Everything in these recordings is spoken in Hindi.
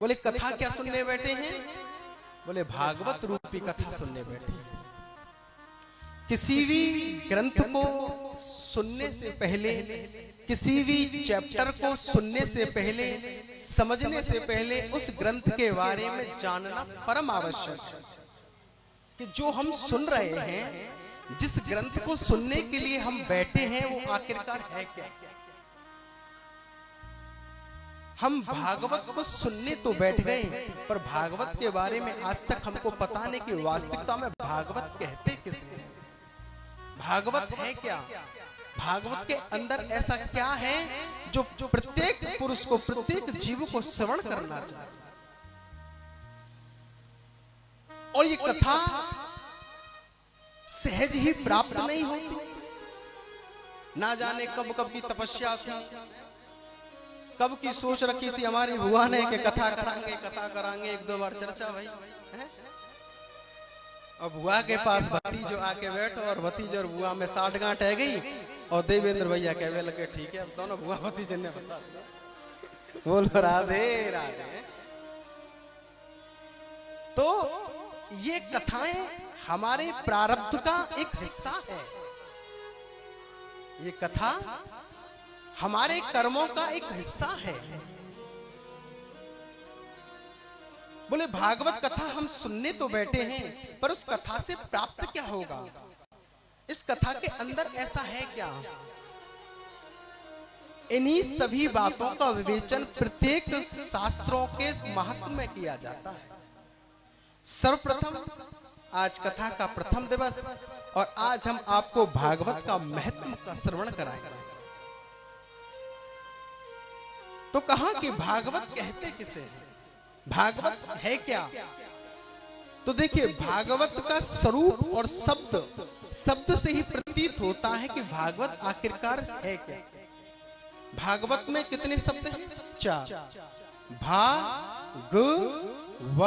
बोले कथा क्या सुनने बैठे हैं? बोले भागवत रूपी कथा सुनने बैठे हैं। किसी भी ग्रंथ को सुनने से पहले, किसी भी चैप्टर को सुनने से पहले, समझने से पहले उस ग्रंथ के बारे में जानना परम आवश्यक है कि जो हम सुन रहे हैं, जिस ग्रंथ को सुनने के लिए हम बैठे हैं, वो आखिरकार है क्या। हम भागवत को सुनने तो बैठ गए, पर भागवत के बारे में आज तक हमको पता नहीं कि वास्तविकता में भागवत कहते किसे, भागवत है क्या, भागवत के अंदर ऐसा क्या है जो प्रत्येक पुरुष को, प्रत्येक जीव को श्रवण करना चाहिए। और ये कथा सहज ही प्राप्त नहीं होती। ना जाने कब कब की तपस्या थी, कब की सोच रखी थी हमारी बुआ ने कि कथा करांगे, एक दो बार चर्चा भाई है? और बुआ के पास भतीजो आके बैठो और भतीजो और बुआ में 60 गांठ है गई और देवेंद्र भैया कहने लगे ठीक है, अब दोनों बुआ भतीजे ने बता दिया। बोलो राधे राधे। तो ये कथाएं हमारे प्रारब्ध का एक हिस्सा है। ये कथा हमारे कर्मों का एक हिस्सा है। बोले भागवत कथा हम सुनने तो बैठे हैं, पर उस कथा से प्राप्त क्या होगा, इस कथा के अंदर ऐसा है क्या। इन्हीं सभी बातों का विवेचन प्रत्येक शास्त्रों के महत्व में किया जाता है। सर्वप्रथम आज कथा का प्रथम दिवस, और आज हम आपको भागवत का महत्व का श्रवण कराएंगे। तो कहा कि भागवत कहते किसे, भागवत है क्या। तो देखिए भागवत का स्वरूप और शब्द से ही प्रतीत होता है कि भागवत आखिरकार है क्या। भागवत में कितने शब्द हैं? 4। भा, ग, व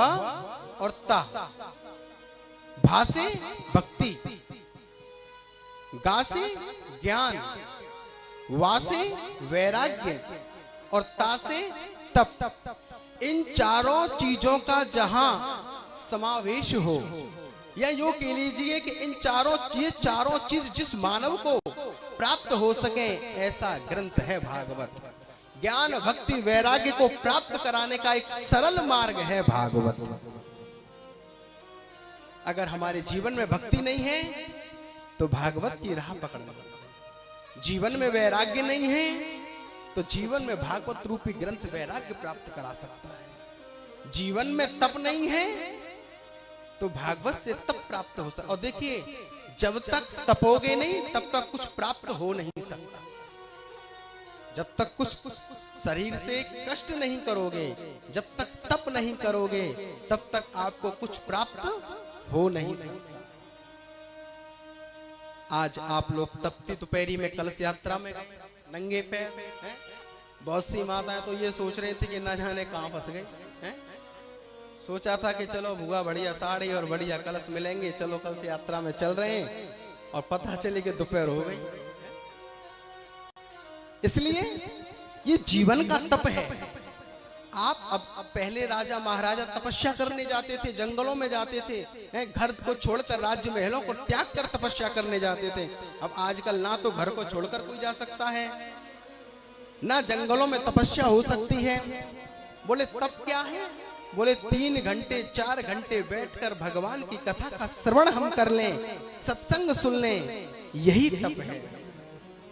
और ता। भा से भक्ति, गा से ज्ञान, वा से वैराग्य और ता से तप। इन चारों चीजों का जहां समावेश हो, या यूं कह लीजिए कि इन चारों चीज जिस मानव को प्राप्त हो सके, ऐसा ग्रंथ है भागवत। ज्ञान भक्ति वैराग्य को प्राप्त कराने का एक सरल मार्ग है भागवत। अगर हमारे जीवन में भक्ति नहीं है तो भागवत की राह पकड़ना, जीवन में वैराग्य नहीं है तो जीवन में भागवत रूपी ग्रंथ वैराग्य प्राप्त करा सकता है। जीवन में तप नहीं है तो भागवत से तप प्राप्त हो सकता। और देखिए जब तक तपोगे नहीं तब तक कुछ प्राप्त हो नहीं सकता। जब तक कुछ शरीर से कष्ट नहीं करोगे, जब तक तप नहीं करोगे, तब तक आपको कुछ प्राप्त हो नहीं सकता। आज आप लोग तपती दोपहरी में कलश यात्रा में नंगे पैर हैं। बहुत सी माताएं तो ये सोच रही थी कि ना जाने कहां फंस गई हैं। सोचा था कि चलो बुआ बढ़िया साड़ी और बढ़िया कलश मिलेंगे, चलो कलश यात्रा में चल रहे हैं, और पता चली कि दोपहर हो गई। इसलिए ये जीवन का तप है। आप अब पहले राजा महाराजा तपस्या करने जाते थे, जंगलों में जाते थे, घर को छोड़कर राज्य महलों को त्याग कर तपस्या करने जाते थे। अब आजकल ना तो घर को छोड़कर कोई जा सकता है, ना जंगलों में तपस्या हो सकती है। बोले तप क्या है? बोले 3 घंटे 4 घंटे बैठकर भगवान की कथा का श्रवण हम कर लें, सत्संग सुन लें, यही तप है।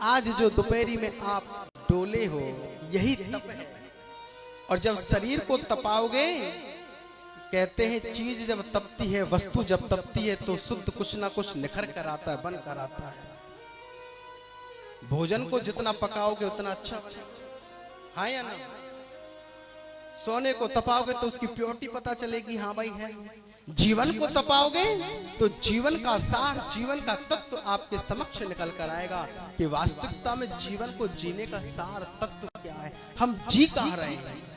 आज जो दोपहरी में आप डोले हो, यही तप है। और जब शरीर को तपाओगे, कहते हैं चीज जब तपती है, वस्तु जब तपती है तो शुद्ध कुछ ना कुछ निखर कर आता है, बन कर आता है। भोजन को जितना पकाओगे उतना अच्छा, हाँ या ना। सोने को तपाओगे तो उसकी प्योरिटी पता चलेगी, हाँ भाई है। जीवन को तपाओगे तो जीवन का सार, जीवन का तत्व आपके समक्ष निकल कर आएगा कि वास्तविकता में जीवन को जीने का सार तत्व क्या है, हम जी कहाँ रहे हैं।